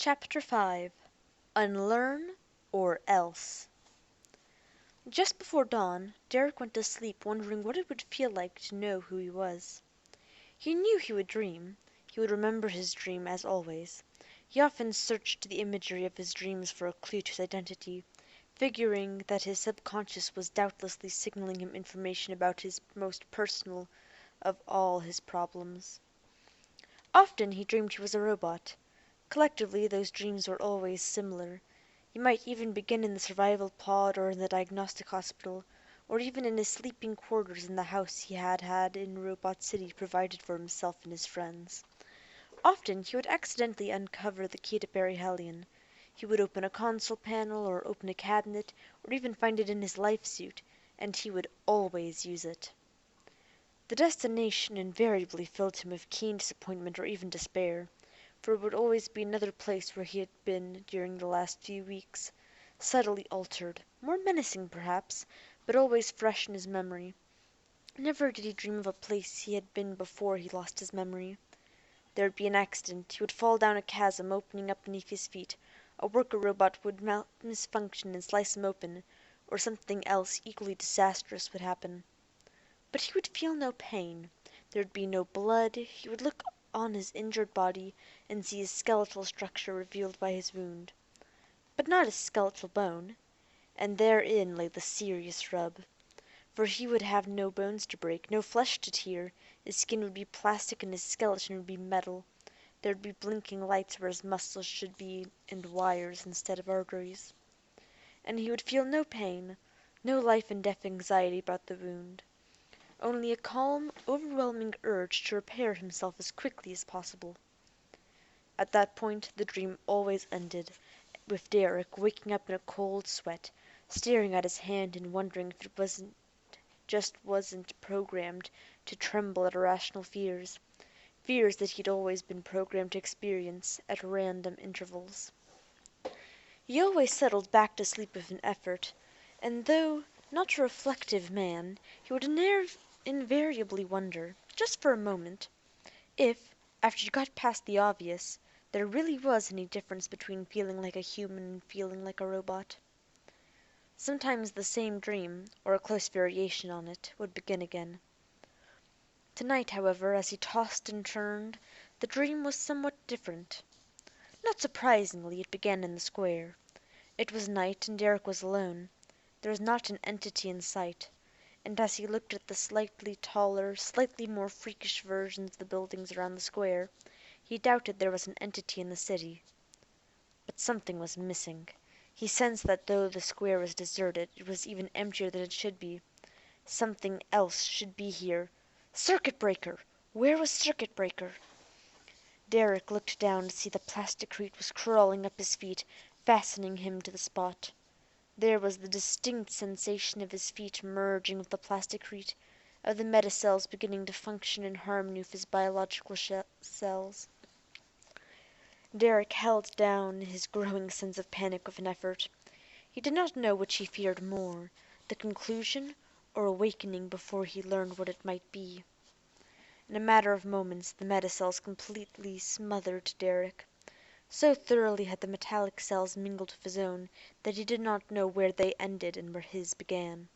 Chapter 5 Unlearn or Else Just before dawn, Derek went to sleep wondering what it would feel like to know who he was. He knew he would dream. He would remember his dream, as always. He often searched the imagery of his dreams for a clue to his identity, figuring that his subconscious was doubtlessly signaling him information about his most personal of all his problems. Often he dreamed he was a robot. Collectively, those dreams were always similar. He might even begin in the survival pod or in the diagnostic hospital, or even in his sleeping quarters in the house he had had in Robot City provided for himself and his friends. Often he would accidentally uncover the key to perihelion. He would open a console panel, or open a cabinet, or even find it in his life suit, and he would always use it. The destination invariably filled him with keen disappointment or even despair, for it would always be another place where he had been during the last few weeks, subtly altered, more menacing perhaps, but always fresh in his memory. Never did he dream of a place he had been before he lost his memory. There would be an accident, he would fall down a chasm opening up beneath his feet, a worker robot would misfunction and slice him open, or something else equally disastrous would happen. But he would feel no pain. There would be no blood. He would look on his injured body and see his skeletal structure revealed by his wound. But not his skeletal bone. And therein lay the serious rub. For he would have no bones to break, no flesh to tear. His skin would be plastic and his skeleton would be metal. There would be blinking lights where his muscles should be and wires instead of arteries. And he would feel no pain, no life and death anxiety about the wound. Only a calm, overwhelming urge to repair himself as quickly as possible. At that point the dream always ended, with Derek waking up in a cold sweat, staring at his hand and wondering if it wasn't programmed to tremble at irrational fears, fears that he'd always been programmed to experience at random intervals. He always settled back to sleep with an effort, and though not a reflective man, he would invariably wonder, just for a moment, if, after you got past the obvious, there really was any difference between feeling like a human and feeling like a robot. Sometimes the same dream, or a close variation on it, would begin again. Tonight, however, as he tossed and turned, the dream was somewhat different. Not surprisingly, it began in the square. It was night and Derek was alone. There was not an entity in sight, and as he looked at the slightly taller, slightly more freakish versions of the buildings around the square, he doubted there was an entity in the city. But something was missing. He sensed that though the square was deserted, it was even emptier than it should be. Something else should be here. Circuit breaker! Where was circuit breaker? Derek looked down to see the plasticrete was crawling up his feet, fastening him to the spot. There was the distinct sensation of his feet merging with the plasticrete, of the metacells beginning to function in harmony with his biological cells. Derek held down his growing sense of panic with an effort. He did not know which he feared more, the conclusion or awakening before he learned what it might be. In a matter of moments the metacells completely smothered Derek. So thoroughly had the metallic cells mingled with his own that he did not know where they ended and where his began.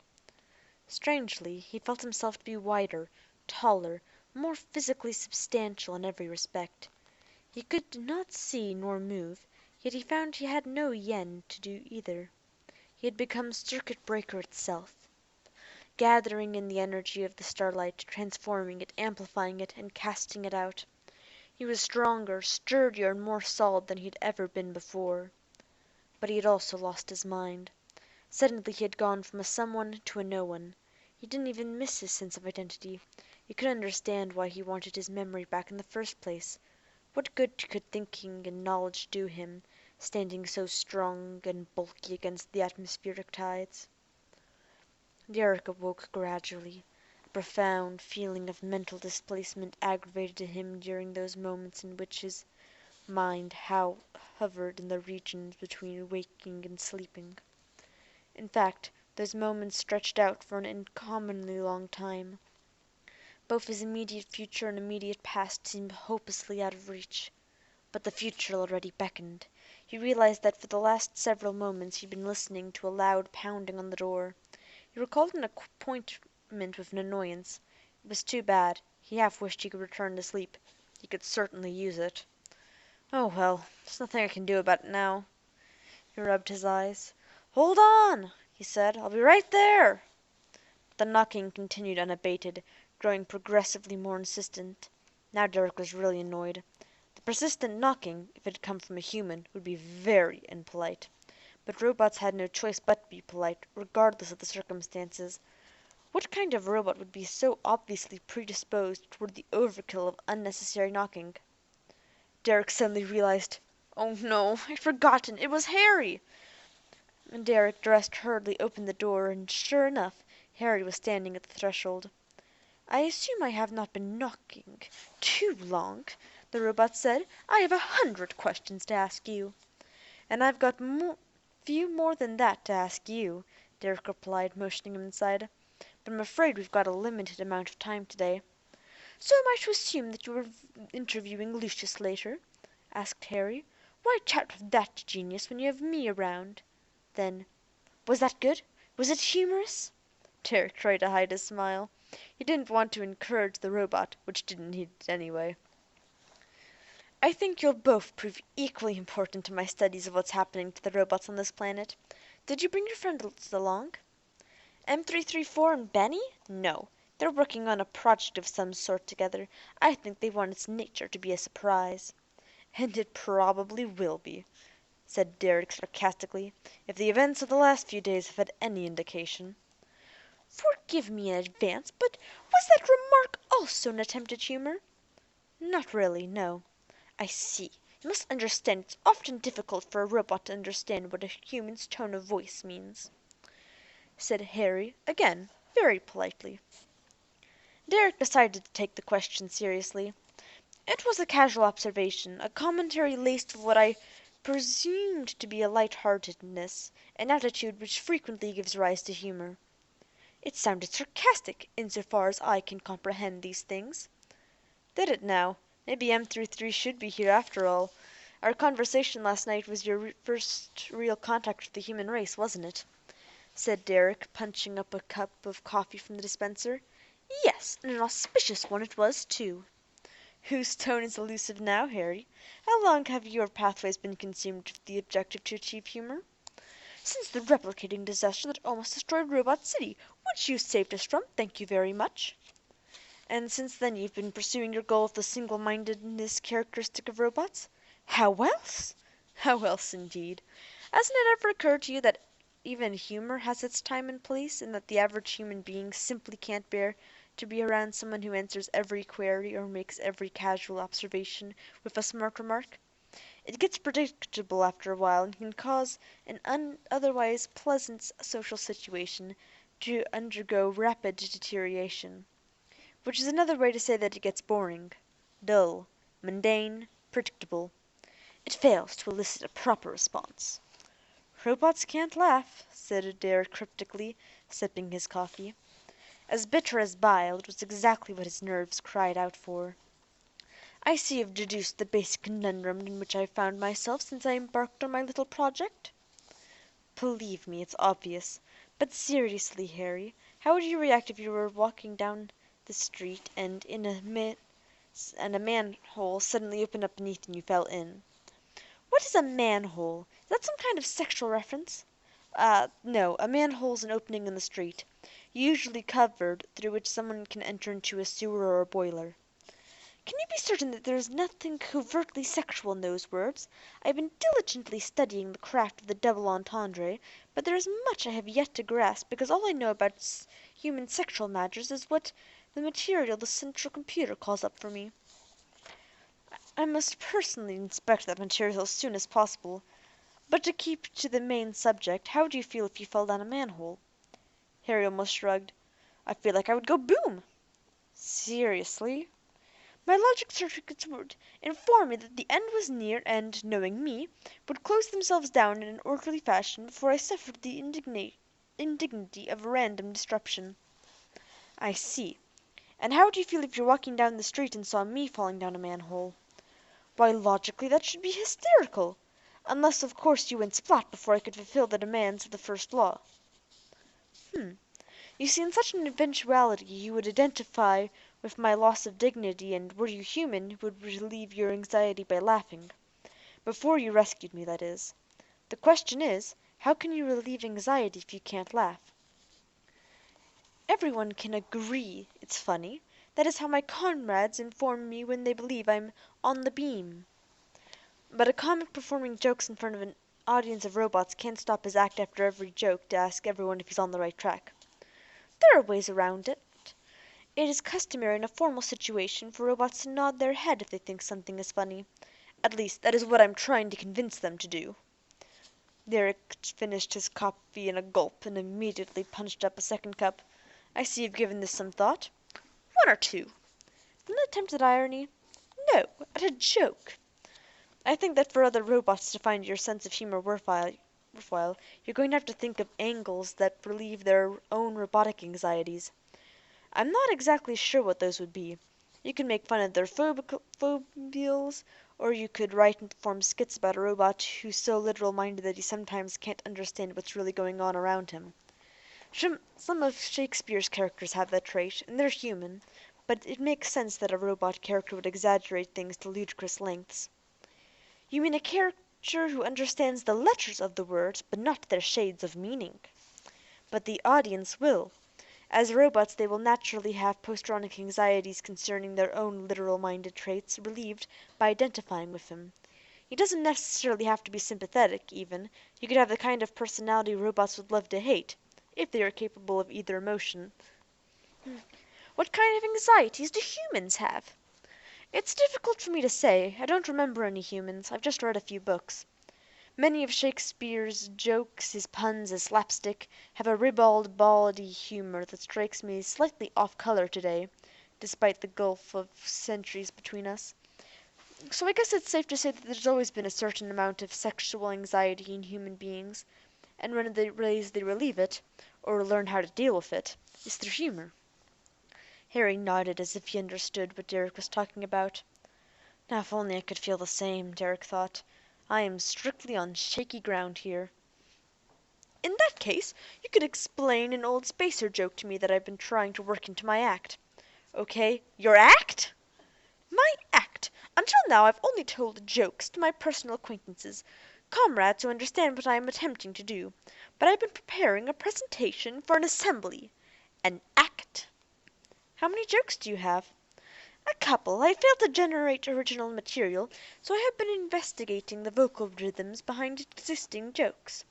Strangely, he felt himself to be wider, taller, more physically substantial in every respect. He could not see nor move, yet he found he had no yen to do either. He had become circuit breaker itself, gathering in the energy of the starlight, transforming it, amplifying it, and casting it out. He was stronger, sturdier, and more solid than he had ever been before. But he had also lost his mind. Suddenly he had gone from a someone to a no one. He didn't even miss his sense of identity. He could understand why he wanted his memory back in the first place. What good could thinking and knowledge do him, standing so strong and bulky against the atmospheric tides? Derek awoke gradually. A profound feeling of mental displacement aggravated him during those moments in which his mind hovered in the regions between waking and sleeping. In fact, those moments stretched out for an uncommonly long time. Both his immediate future and immediate past seemed hopelessly out of reach. But the future already beckoned. He realized that for the last several moments he'd been listening to a loud pounding on the door. He recalled an appointment with an annoyance. It was too bad. He half wished he could return to sleep. He could certainly use it. Oh well, there's nothing I can do about it now. He rubbed his eyes. "Hold on!" he said. "I'll be right there." But the knocking continued unabated, growing progressively more insistent. Now Derek was really annoyed. The persistent knocking, if it had come from a human, would be very impolite. But robots had no choice but to be polite, regardless of the circumstances. What kind of robot would be so obviously predisposed toward the overkill of unnecessary knocking? Derek suddenly realized, "Oh no, I'd forgotten. It was Harry!" And Derek dressed hurriedly opened the door, and sure enough, Harry was standing at the threshold. "I assume I have not been knocking too long," the robot said. "I have 100 questions to ask you." "And I've got few more than that to ask you," Derek replied, motioning him inside. "But I'm afraid we've got a limited amount of time today." "So am I to assume that you were interviewing Lucius later?" asked Harry. "Why chat with that genius when you have me around?" Then, "Was that good? Was it humorous?" Derek tried to hide his smile. He didn't want to encourage the robot, which didn't need it anyway. "I think you'll both prove equally important to my studies of what's happening to the robots on this planet. Did you bring your friends along?" "M334 and Benny? No. They're working on a project of some sort together. I think they want its nature to be a surprise." "And it probably will be," said Derek sarcastically, "if the events of the last few days have had any indication." "Forgive me in advance, but was that remark also an attempt at humor?" "Not really, no." "I see. You must understand it's often difficult for a robot to understand what a human's tone of voice means," said Harry, again, very politely. Derek decided to take the question seriously. "It was a casual observation, a commentary laced with what I presumed to be a light-heartedness, an attitude which frequently gives rise to humor." "It sounded sarcastic, in so far as I can comprehend these things." "Did it now? Maybe M33 should be here after all. Our conversation last night was your first real contact with the human race, wasn't it?" said Derek, punching up a cup of coffee from the dispenser. "Yes, and an auspicious one it was, too." "Whose tone is elusive now, Harry? How long have your pathways been consumed with the objective to achieve humor?" "Since the replicating disaster that almost destroyed Robot City, which you saved us from, thank you very much." "And since then you've been pursuing your goal of the single-mindedness characteristic of robots?" "How else?" "How else, indeed. Hasn't it ever occurred to you that even humor has its time and place, and that the average human being simply can't bear to be around someone who answers every query or makes every casual observation with a smart remark? It gets predictable after a while, and can cause an otherwise pleasant social situation to undergo rapid deterioration. Which is another way to say that it gets boring, dull, mundane, predictable. It fails to elicit a proper response." "Robots can't laugh," said Adair cryptically, sipping his coffee. As bitter as bile, it was exactly what his nerves cried out for. "I see you've deduced the basic conundrum in which I've found myself since I embarked on my little project." "Believe me, it's obvious. But seriously, Harry, how would you react if you were walking down the street and a manhole suddenly opened up beneath and you fell in?" "What is a manhole? Is that some kind of sexual reference?" No. A manhole's an opening in the street, usually covered, through which someone can enter into a sewer or a boiler." "Can you be certain that there is nothing covertly sexual in those words? I have been diligently studying the craft of the double entendre, but there is much I have yet to grasp, because all I know about human sexual matters is what the material the central computer calls up for me." "I must personally inspect that material as soon as possible. But to keep to the main subject, how would you feel if you fell down a manhole?" Harry almost shrugged. "I feel like I would go boom." "Seriously?" "My logic circuits would inform me that the end was near and, knowing me, would close themselves down in an orderly fashion before I suffered the indignity of random disruption." "I see. And how would you feel if you were walking down the street and saw me falling down a manhole?" Why, logically, that should be hysterical. Unless, of course, you went splat before I could fulfill the demands of the first law. Hmm. You see, in such an eventuality you would identify with my loss of dignity, and, were you human, would relieve your anxiety by laughing. Before you rescued me, that is. The question is, how can you relieve anxiety if you can't laugh? Everyone can agree it's funny. That is how my comrades inform me when they believe I'm on the beam. But a comic performing jokes in front of an audience of robots can't stop his act after every joke to ask everyone if he's on the right track. There are ways around it. It is customary in a formal situation for robots to nod their head if they think something is funny. At least, that is what I'm trying to convince them to do. Derek finished his coffee in a gulp and immediately punched up a second cup. I see you've given this some thought. One or two. An attempt at irony? No, at a joke. I think that for other robots to find your sense of humor worthwhile, you're going to have to think of angles that relieve their own robotic anxieties. I'm not exactly sure what those would be. You could make fun of their phobias, or you could write and perform skits about a robot who's so literal-minded that he sometimes can't understand what's really going on around him. Some of Shakespeare's characters have that trait, and they're human, but it makes sense that a robot character would exaggerate things to ludicrous lengths. You mean a character who understands the letters of the words, but not their shades of meaning. But the audience will. As robots, they will naturally have post-traumatic anxieties concerning their own literal-minded traits relieved by identifying with him. He doesn't necessarily have to be sympathetic, even. You could have the kind of personality robots would love to hate, if they are capable of either emotion. What kind of anxieties do humans have? It's difficult for me to say. I don't remember any humans. I've just read a few books. Many of Shakespeare's jokes, his puns, his slapstick, have a ribald, bawdy humor that strikes me slightly off-color today, despite the gulf of centuries between us. So I guess it's safe to say that there's always been a certain amount of sexual anxiety in human beings, and one of the ways they relieve it, or learn how to deal with it, is through humor. Harry nodded as if he understood what Derek was talking about. Now if only I could feel the same, Derek thought. I am strictly on shaky ground here. In that case, you could explain an old spacer joke to me that I've been trying to work into my act. Okay, your act? My act. Until now I've only told jokes to my personal acquaintances, comrades who understand what I am attempting to do. But I've been preparing a presentation for an assembly. An act. How many jokes do you have? A couple. I failed to generate original material, so I have been investigating the vocal rhythms behind existing jokes.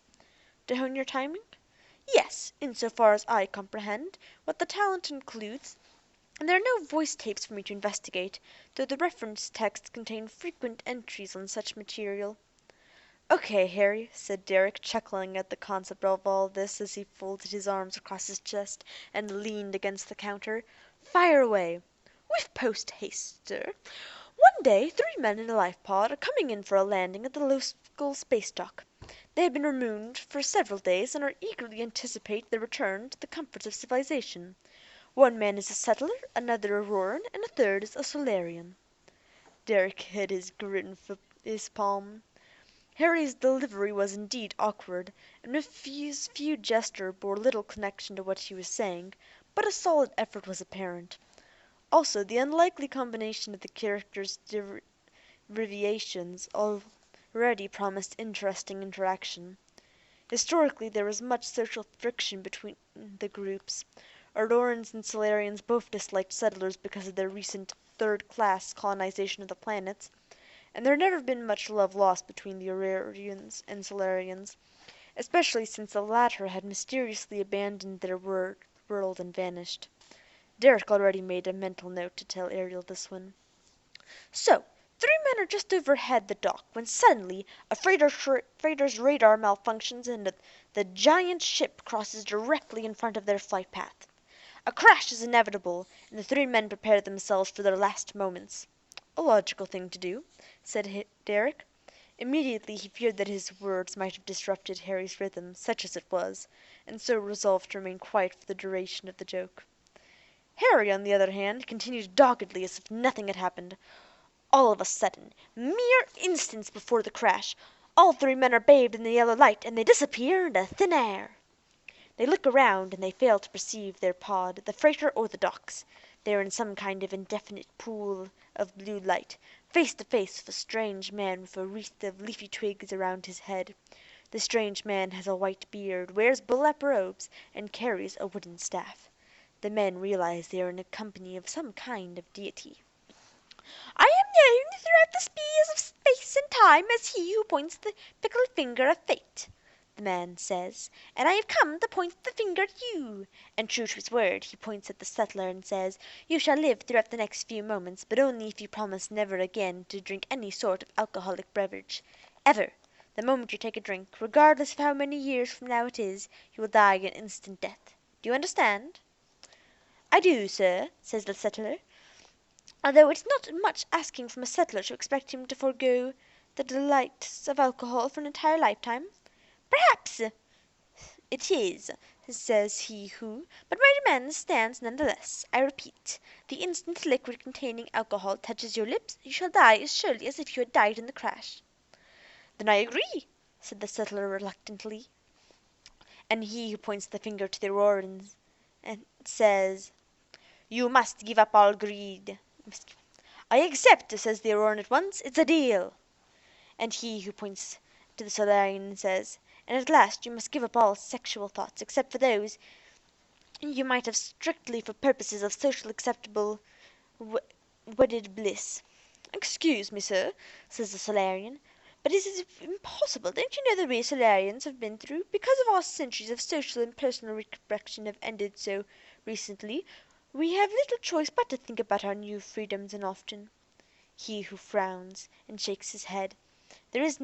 To hone your timing? Yes, insofar as I comprehend what the talent includes. And there are no voice tapes for me to investigate, though the reference texts contain frequent entries on such material. Okay, Harry, said Derek, chuckling at the concept of all this as he folded his arms across his chest and leaned against the counter. Fire away. With post-haste, sir. One day 3 men in a life pod are coming in for a landing at the local space dock. They have been removed for several days and are eagerly anticipate their return to the comforts of civilization. One man is a settler, another Auroran, and a third is a Solarian. Derek hid his grin in his palm. Harry's delivery was indeed awkward, and his few gesture bore little connection to what he was saying, but a solid effort was apparent. Also, the unlikely combination of the characters' abbreviations already promised interesting interaction. Historically, there was much social friction between the groups. Aurorans and Solarians both disliked settlers because of their recent third-class colonization of the planets, and there had never been much love lost between the Aurorians and Solarians, especially since the latter had mysteriously abandoned their world and vanished. Derek already made a mental note to tell Ariel this one. So, 3 men are just overhead the dock when suddenly a freighter's radar malfunctions and the giant ship crosses directly in front of their flight path. A crash is inevitable, and the 3 men prepare themselves for their last moments. A logical thing to do, said Derek. Immediately he feared that his words might have disrupted Harry's rhythm, such as it was, and so resolved to remain quiet for the duration of the joke. Harry, on the other hand, continued doggedly as if nothing had happened. All of a sudden, mere instants before the crash, all three men are bathed in the yellow light, and they disappear into thin air. They look around, and they fail to perceive their pod, the freighter, or the docks. They are in some kind of indefinite pool of blue light, face to face with a strange man with a wreath of leafy twigs around his head. The strange man has a white beard, wears burlap robes, and carries a wooden staff. The men realize they are in the company of some kind of deity. "I am known throughout the spheres of space and time as he who points the fickle finger of fate," the man says, "and I have come to point the finger at you." And true to his word, he points at the settler and says, "You shall live throughout the next few moments, but only if you promise never again to drink any sort of alcoholic beverage. Ever. The moment you take a drink, regardless of how many years from now it is, you will die an instant death. Do you understand?" "I do, sir," says the settler, although it's not much asking from a settler to expect him to forego the delights of alcohol for an entire lifetime. "Perhaps it is," says he who, "but my demand stands none the less. I repeat, the instant the liquid containing alcohol touches your lips, you shall die as surely as if you had died in the crash." "Then I agree," said the settler reluctantly. And he who points the finger to the Aurorans and says, "You must give up all greed." "I accept," says the Auroran at once. "It's a deal." And he who points to the Solarian says, "And at last you must give up all sexual thoughts, except for those you might have strictly for purposes of social acceptable wedded bliss." "Excuse me, sir," says the Solarian, "but this is impossible. Don't you know that we Solarians have been through, because of our centuries of social and personal reproduction have ended so recently, we have little choice but to think about our new freedoms, and often—" He who frowns and shakes his head. This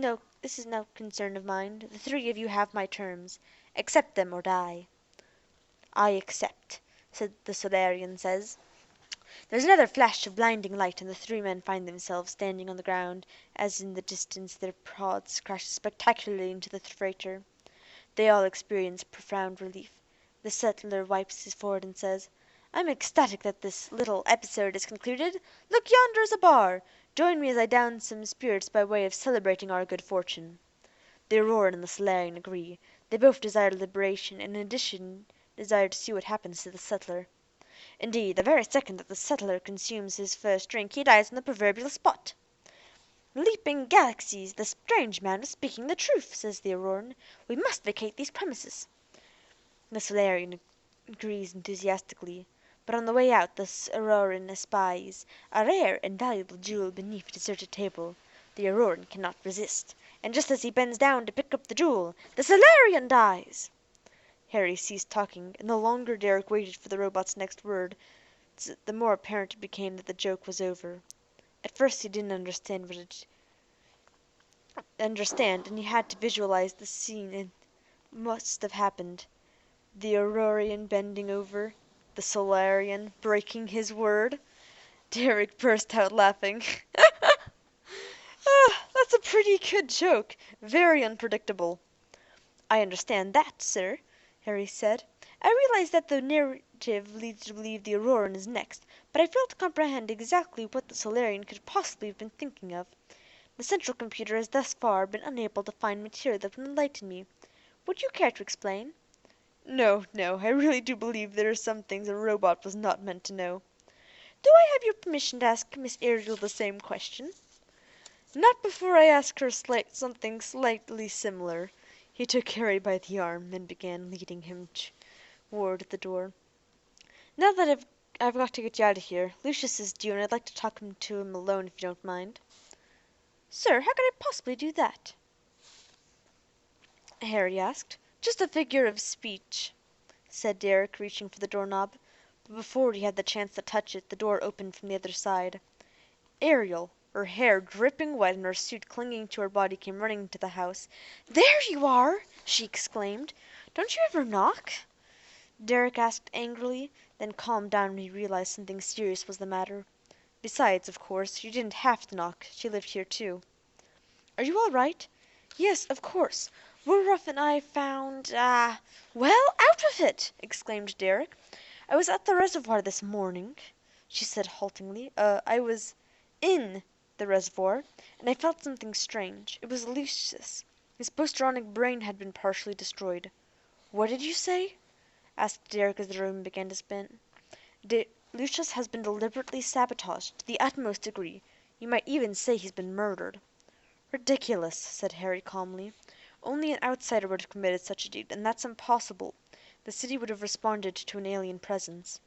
is no concern of mine. The three of you have my terms. Accept them or die." "I accept," the Solarian says. There's another flash of blinding light, and the three men find themselves standing on the ground as in the distance their pods crash spectacularly into the freighter. They all experience profound relief. The settler wipes his forehead and says, "I'm ecstatic that this little episode is concluded. Look, yonder is a bar. Join me as I down some spirits by way of celebrating our good fortune." The Auroran and the Solarian agree. They both desire liberation, and in addition desire to see what happens to the settler. Indeed, the very second that the settler consumes his first drink he dies on the proverbial spot. "Leaping galaxies! The strange man was speaking the truth," says the Auroran. "We must vacate these premises." The Solarian agrees enthusiastically, but on the way out the Auroran espies a rare and valuable jewel beneath a deserted table. The Auroran cannot resist, and just as he bends down to pick up the jewel, the Solarian dies. Harry ceased talking, and the longer Derek waited for the robot's next word, the more apparent it became that the joke was over. At first he didn't understand, and he had to visualize the scene it must have happened. The Aurorian bending over, the Solarian breaking his word. Derek burst out laughing. That's a pretty good joke. Very unpredictable. "I understand that, sir," Harry said. "I realize that the narrative leads to believe the Auroran is next, but I fail to comprehend exactly what the Solarian could possibly have been thinking of. The central computer has thus far been unable to find material that would enlighten me. Would you care to explain?" "No, no, I really do believe there are some things a robot was not meant to know." "Do I have your permission to ask Miss Ariel the same question?" "Not before I ask her something slightly similar." He took Harry by the arm and began leading him toward the door. "Now that I've got to get you out of here. Lucius is due, and I'd like to talk to him alone if you don't mind." "Sir, how could I possibly do that?" Harry asked. "Just a figure of speech," said Derek, reaching for the doorknob. But before he had the chance to touch it, the door opened from the other side. Ariel, her hair dripping wet and her suit clinging to her body, came running into the house. "There you are!" she exclaimed. "Don't you ever knock?" Derek asked angrily, then calmed down when he realized something serious was the matter. Besides, of course, you didn't have to knock. She lived here too. "Are you all right?" "Yes, of course. Woodruff and I found "Well, out of it!" exclaimed Derek. "I was at the reservoir this morning," she said haltingly. "I was in the reservoir, and I felt something strange. It was Lucius. His post-ironic brain had been partially destroyed. "What did you say?" asked Derek as the room began to spin. "Lucius has been deliberately sabotaged to the utmost degree. You might even say he's been murdered." "Ridiculous," said Harry calmly. "Only an outsider would have committed such a deed, and that's impossible. The city would have responded to an alien presence."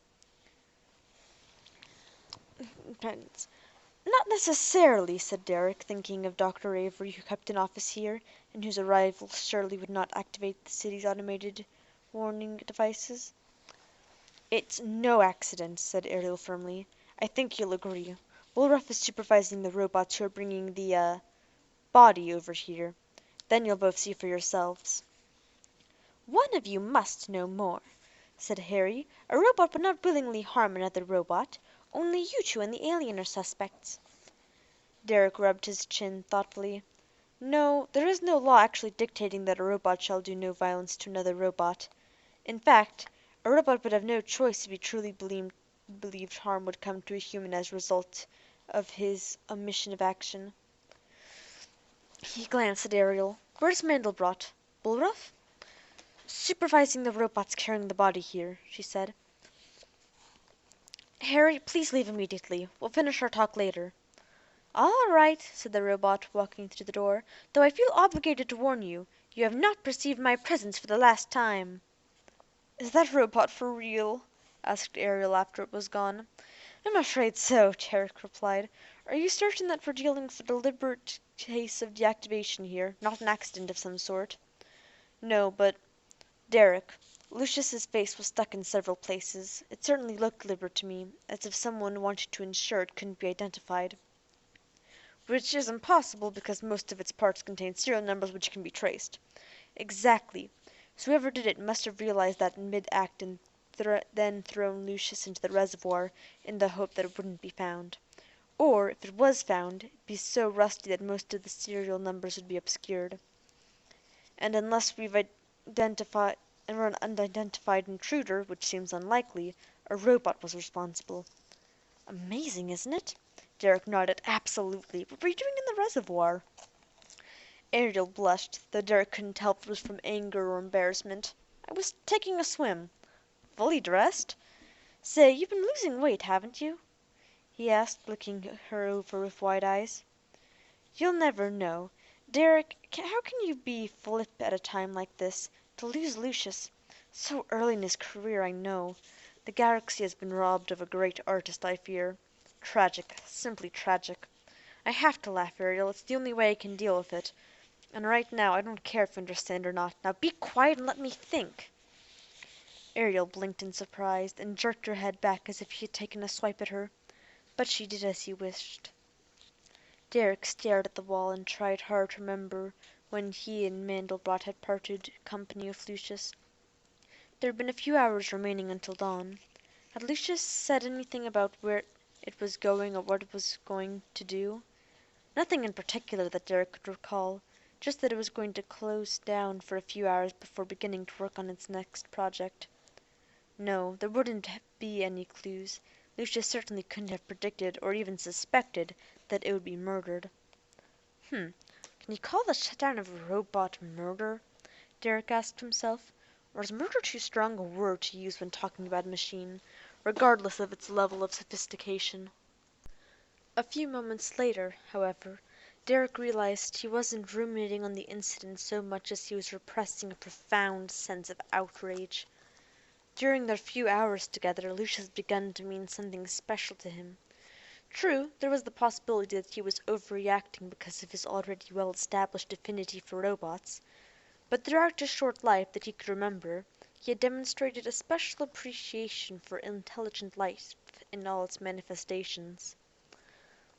"Not necessarily," said Derek, thinking of Dr. Avery, who kept an office here, and whose arrival surely would not activate the city's automated warning devices. "It's no accident," said Ariel firmly. "I think you'll agree. Woolruff is supervising the robots who are bringing the body over here. Then you'll both see for yourselves." "One of you must know more," said Harry. "A robot would not willingly harm another robot. Only you two and the alien are suspects." Derek rubbed his chin thoughtfully. "No, there is no law actually dictating that a robot shall do no violence to another robot. In fact, a robot would have no choice if he truly believed harm would come to a human as a result of his omission of action." He glanced at Ariel. "Where's Mandelbrot? Woolruff?" "Supervising the robots carrying the body here," she said. "Harry, please leave immediately. We'll finish our talk later." "All right," said the robot, walking through the door, "though I feel obligated to warn you. You have not perceived my presence for the last time." "Is that robot for real?" asked Ariel after it was gone. "I'm afraid so," Derek replied. "Are you certain that we're dealing with a deliberate case of deactivation here, not an accident of some sort?" "No, but Derek, Lucius's face was stuck in several places. It certainly looked deliberate to me, as if someone wanted to ensure it couldn't be identified." "Which is impossible, because most of its parts contain serial numbers which can be traced." "Exactly. So whoever did it must have realized that in mid-act and then thrown Lucius into the reservoir in the hope that it wouldn't be found. Or, if it was found, it'd be so rusty that most of the serial numbers would be obscured. And unless we're an unidentified intruder, which seems unlikely, a robot was responsible." "Amazing, isn't it?" Derek nodded. "Absolutely. What were you doing in the reservoir?" Ariel blushed, though Derek couldn't tell if it was from anger or embarrassment. "I was taking a swim." "Fully dressed? Say, you've been losing weight, haven't you?" he asked, looking her over with wide eyes. "You'll never know. Derek, how can you be flip at a time like this? To lose Lucius so early in his career, I know. The galaxy has been robbed of a great artist, I fear. Tragic, simply tragic. I have to laugh, Ariel. It's the only way I can deal with it. And right now I don't care if you understand or not. Now be quiet and let me think." Ariel blinked in surprise, and jerked her head back as if he had taken a swipe at her. But she did as he wished. Derek stared at the wall and tried hard to remember when he and Mandelbrot had parted company with Lucius. There had been a few hours remaining until dawn. Had Lucius said anything about where it was going or what it was going to do? Nothing in particular that Derek could recall, just that it was going to close down for a few hours before beginning to work on its next project. No, there wouldn't be any clues. Lucius certainly couldn't have predicted or even suspected that it would be murdered. Can you call the shutdown of a robot murder? Derek asked himself. Or is murder too strong a word to use when talking about a machine, regardless of its level of sophistication? A few moments later, however, Derek realized he wasn't ruminating on the incident so much as he was repressing a profound sense of outrage. During their few hours together, Lucius had begun to mean something special to him. True, there was the possibility that he was overreacting because of his already well-established affinity for robots, but throughout his short life that he could remember, he had demonstrated a special appreciation for intelligent life in all its manifestations.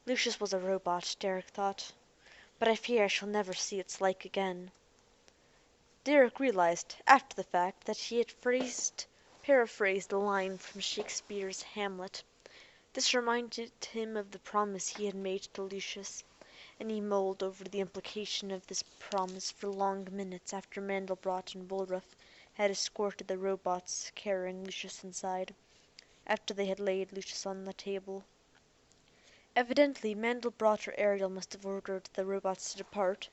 Lucius was a robot, Derek thought, but I fear I shall never see its like again. Derek realized, after the fact, that he had paraphrased a line from Shakespeare's Hamlet. This reminded him of the promise he had made to Lucius, and he mulled over the implication of this promise for long minutes after Mandelbrot and Woolruff had escorted the robots carrying Lucius inside, after they had laid Lucius on the table. Evidently, Mandelbrot or Ariel must have ordered the robots to depart,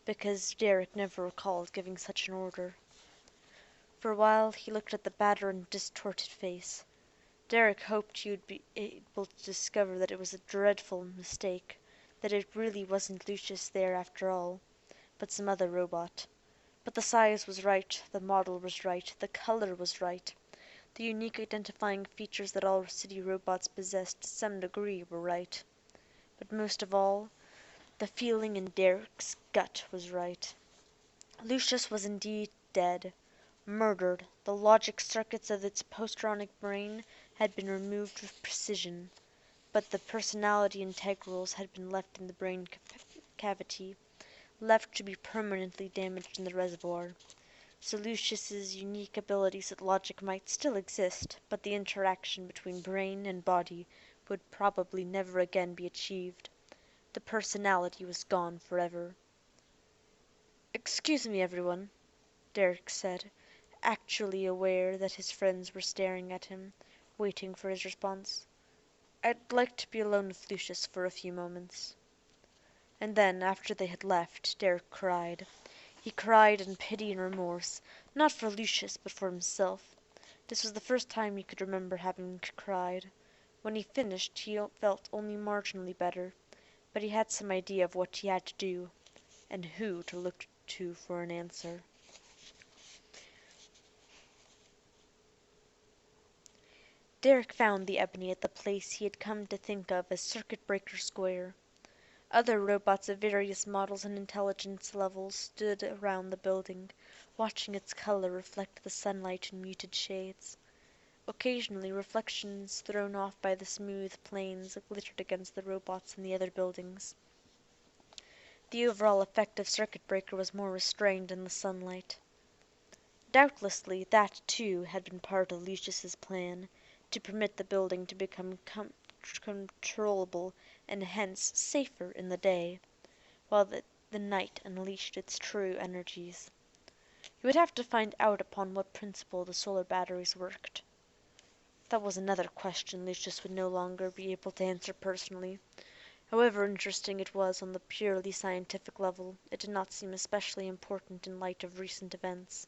because Derek never recalled giving such an order. For a while he looked at the battered and distorted face. Derek hoped he would be able to discover that it was a dreadful mistake, that it really wasn't Lucius there after all, but some other robot. But the size was right, the model was right, the color was right. The unique identifying features that all city robots possessed to some degree were right. But most of all, the feeling in Derek's gut was right. Lucius was indeed dead, murdered. The logic circuits of its postronic brain had been removed with precision, but the personality integrals had been left in the brain cavity, left to be permanently damaged in the reservoir. So Lucius's unique abilities at logic might still exist, but the interaction between brain and body would probably never again be achieved. The personality was gone forever. "Excuse me, everyone," Derek said, actually aware that his friends were staring at him, waiting for his response. "I'd like to be alone with Lucius for a few moments." And then, after they had left, Derek cried. He cried in pity and remorse, not for Lucius, but for himself. This was the first time he could remember having cried. When he finished, he felt only marginally better, but he had some idea of what he had to do, and who to look to for an answer. Derek found the Ebony at the place he had come to think of as Circuit Breaker Square. Other robots of various models and intelligence levels stood around the building, watching its color reflect the sunlight in muted shades. Occasionally reflections thrown off by the smooth plains glittered against the robots in the other buildings. The overall effect of Circuit Breaker was more restrained in the sunlight. Doubtlessly that, too, had been part of Lucius's plan, to permit the building to become controllable and hence safer in the day, while the night unleashed its true energies. He would have to find out upon what principle the solar batteries worked. That was another question Lucius would no longer be able to answer personally. However interesting it was on the purely scientific level, it did not seem especially important in light of recent events.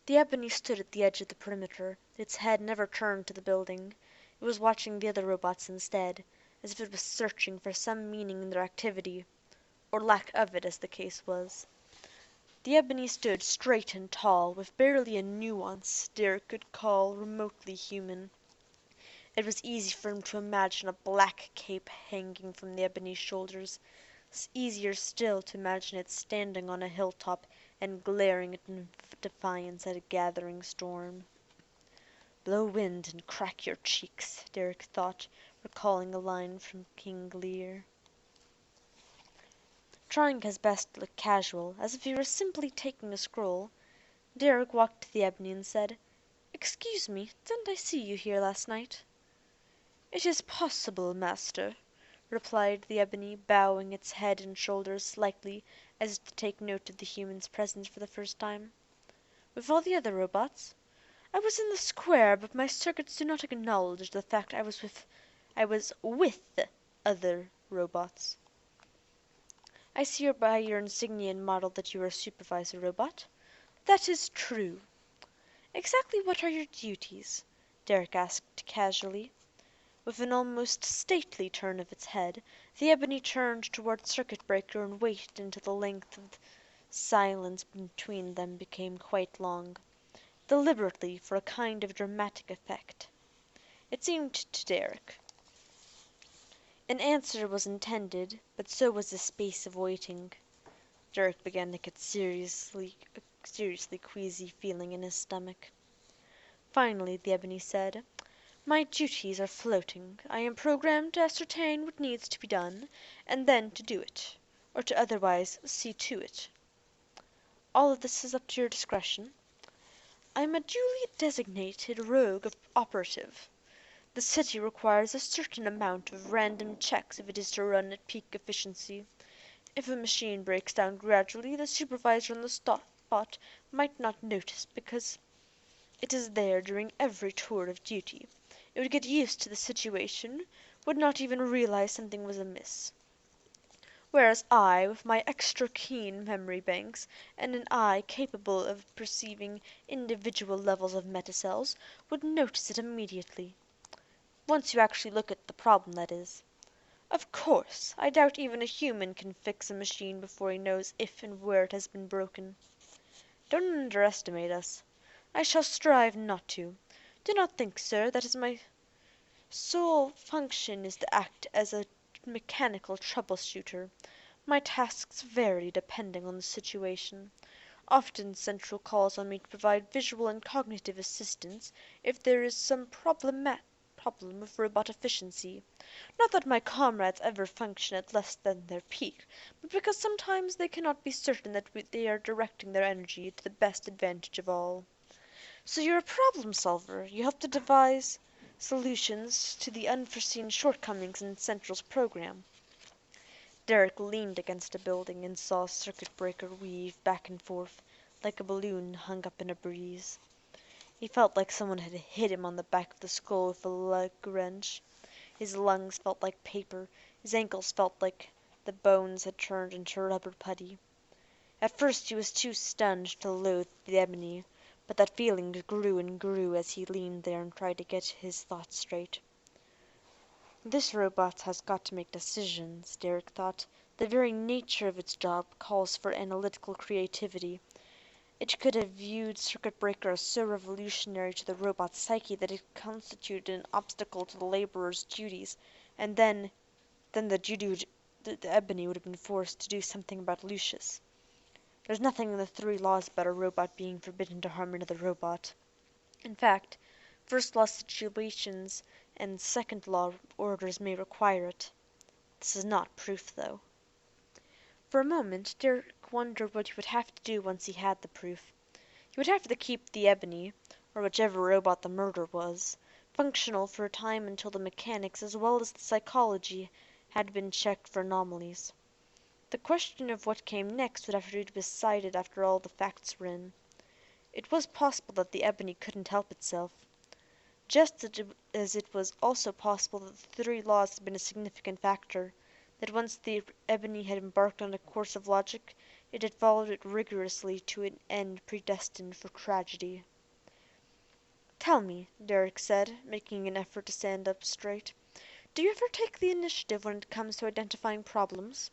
The Ebony stood at the edge of the perimeter, its head never turned to the building. It was watching the other robots instead, as if it was searching for some meaning in their activity, or lack of it as the case was. The Ebony stood straight and tall, with barely a nuance Derek could call remotely human. It was easy for him to imagine a black cape hanging from the Ebony's shoulders, easier still to imagine it standing on a hilltop and glaring in defiance at a gathering storm. "Blow wind and crack your cheeks," Derek thought, recalling a line from King Lear. Trying his best to look casual, as if he were simply taking a stroll, Derek walked to the Ebony and said, "Excuse me, didn't I see you here last night?" "It is possible, master," replied the Ebony, bowing its head and shoulders slightly as if to take note of the human's presence for the first time. "With all the other robots?" "I was in the square, but my circuits do not acknowledge the fact I was with other robots." "I see by your insignia and model that you are a supervisor robot." "That is true." "Exactly what are your duties?" Derek asked casually. With an almost stately turn of its head, the Ebony turned toward Circuit Breaker and waited until the length of silence between them became quite long, deliberately for a kind of dramatic effect. It seemed to Derek. An answer was intended, but so was the space of waiting. Derek began to get a seriously queasy feeling in his stomach. Finally the Ebony said, "My duties are floating. I am programmed to ascertain what needs to be done, and then to do it, or to otherwise see to it. All of this is up to your discretion. I am a duly designated rogue operative. The city requires a certain amount of random checks if it is to run at peak efficiency. If a machine breaks down gradually, the supervisor on the spot might not notice because it is there during every tour of duty. It would get used to the situation, would not even realize something was amiss. Whereas I, with my extra keen memory banks, and an eye capable of perceiving individual levels of metacells, would notice it immediately. Once you actually look at the problem, that is. Of course, I doubt even a human can fix a machine before he knows if and where it has been broken. Don't underestimate us. I shall strive not to. Do not think, sir, that my sole function is to act as a mechanical trouble-shooter. My tasks vary depending on the situation. Often Central calls on me to provide visual and cognitive assistance if there is some problem with robot efficiency. Not that my comrades ever function at less than their peak, but because sometimes they cannot be certain that they are directing their energy to the best advantage of all. So you're a problem solver. You help to devise solutions to the unforeseen shortcomings in Central's program. Derek leaned against a building and saw a circuit breaker weave back and forth like a balloon hung up in a breeze. He felt like someone had hit him on the back of the skull with a leg wrench. His lungs felt like paper, his ankles felt like the bones had turned into rubber putty. At first he was too stunned to loathe the Ebony, but that feeling grew and grew as he leaned there and tried to get his thoughts straight. This robot has got to make decisions, Derek thought. The very nature of its job calls for analytical creativity. It could have viewed circuit breaker as so revolutionary to the robot's psyche that it constituted an obstacle to the laborer's duties, and then the Ebony would have been forced to do something about Lucius. There's nothing in the 3 laws about a robot being forbidden to harm another robot. In fact, first law situations and second law orders may require it. This is not proof, though. For a moment, Derek wondered what he would have to do once he had the proof. He would have to keep the Ebony, or whichever robot the murder was, functional for a time until the mechanics as well as the psychology had been checked for anomalies. The question of what came next would have to be decided after all the facts were in. It was possible that the Ebony couldn't help itself, just as it was also possible that the 3 laws had been a significant factor, that once the Ebony had embarked on a course of logic, it had followed it rigorously to an end predestined for tragedy. "Tell me," Derek said, making an effort to stand up straight, "do you ever take the initiative when it comes to identifying problems?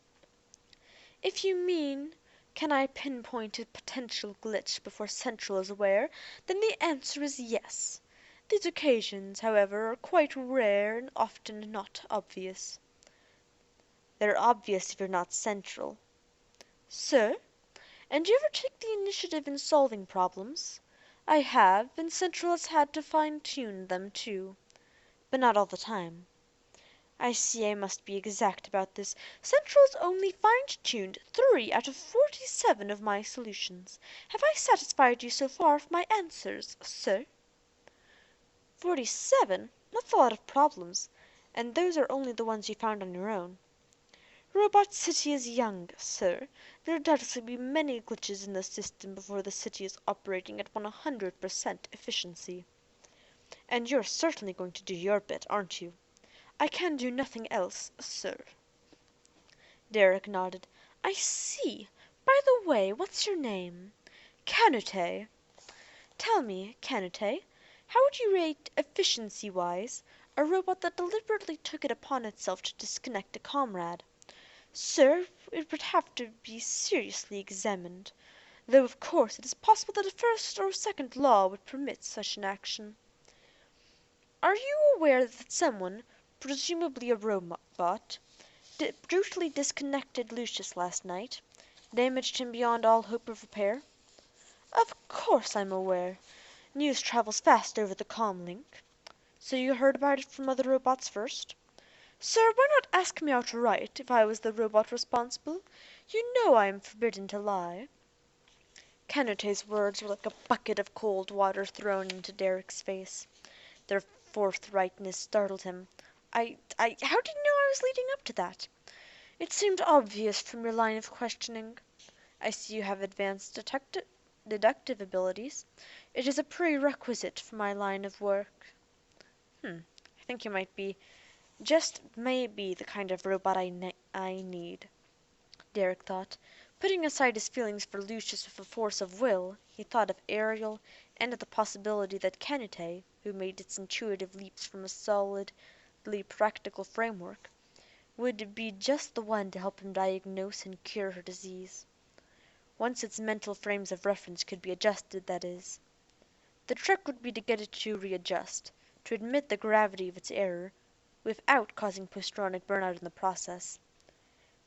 If you mean, can I pinpoint a potential glitch before Central is aware, then the answer is yes. These occasions, however, are quite rare and often not obvious." "They're obvious if you're not Central." "Sir? And do you ever take the initiative in solving problems?" "I have, and Central has had to fine-tune them, too. But not all the time." "I see I must be exact about this. Central has only fine-tuned 3 out of 47 of my solutions. Have I satisfied you so far with my answers, sir?" 47? That's a lot of problems, and those are only the ones you found on your own. Robot City is young, sir. There'll doubtlessly be many glitches in the system before the city is operating at 100% efficiency. And you're certainly going to do your bit, aren't you?" "I can do nothing else, sir." Derek nodded. "I see. By the way, what's your name?" "Canute." "Tell me, Canute, how would you rate, efficiency-wise, a robot that deliberately took it upon itself to disconnect a comrade?" "Sir, it would have to be seriously examined. Though, of course, it is possible that a first or second law would permit such an action." "Are you aware that someone, presumably a robot, brutally disconnected Lucius last night? Damaged him beyond all hope of repair?" "Of course I'm aware. News travels fast over the comlink." "So you heard about it from other robots first?" "Sir, why not ask me outright, if I was the robot responsible? You know I am forbidden to lie." Canute's words were like a bucket of cold water thrown into Derek's face. Their forthrightness startled him. How did you know I was leading up to that?" "It seemed obvious from your line of questioning. I see you have advanced deductive abilities. It is a prerequisite for my line of work." I think you might be Just may be the kind of robot I need, Derek thought. Putting aside his feelings for Lucius with a force of will, he thought of Ariel and of the possibility that Canute, who made its intuitive leaps from a solidly practical framework, would be just the one to help him diagnose and cure her disease. Once its mental frames of reference could be adjusted, that is. The trick would be to get it to readjust, to admit the gravity of its error, without causing post-traumatic burnout in the process.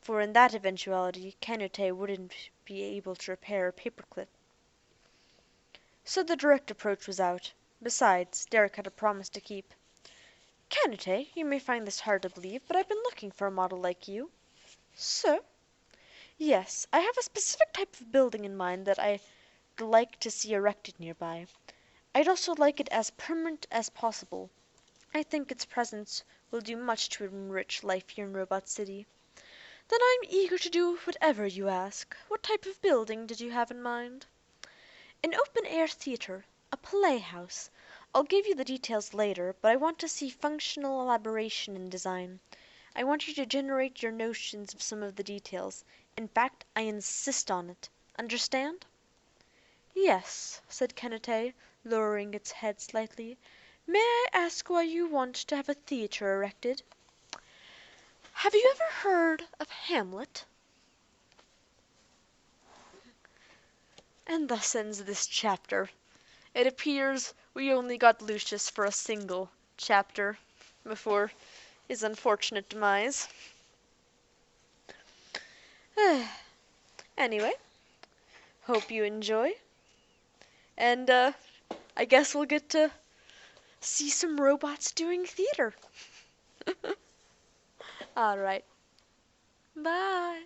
For in that eventuality, Canute wouldn't be able to repair a paperclip. So the direct approach was out. Besides, Derek had a promise to keep. Canute, you may find this hard to believe, but I've been looking for a model like you. So? Yes, I have a specific type of building in mind that I'd like to see erected nearby. I'd also like it as permanent as possible. I think its presence will do much to enrich life here in Robot City. Then I'm eager to do whatever you ask. What type of building did you have in mind? An open-air theater, a playhouse. I'll give you the details later, but I want to see functional elaboration in design. I want you to generate your notions of some of the details. In fact, I insist on it. Understand? Yes, said Canute, lowering its head slightly. May I ask why you want to have a theater erected? Have you ever heard of Hamlet? And thus ends this chapter. It appears we only got Lucius for a single chapter before his unfortunate demise. Anyway, hope you enjoy. And I guess we'll get to see some robots doing theater. All right. Bye.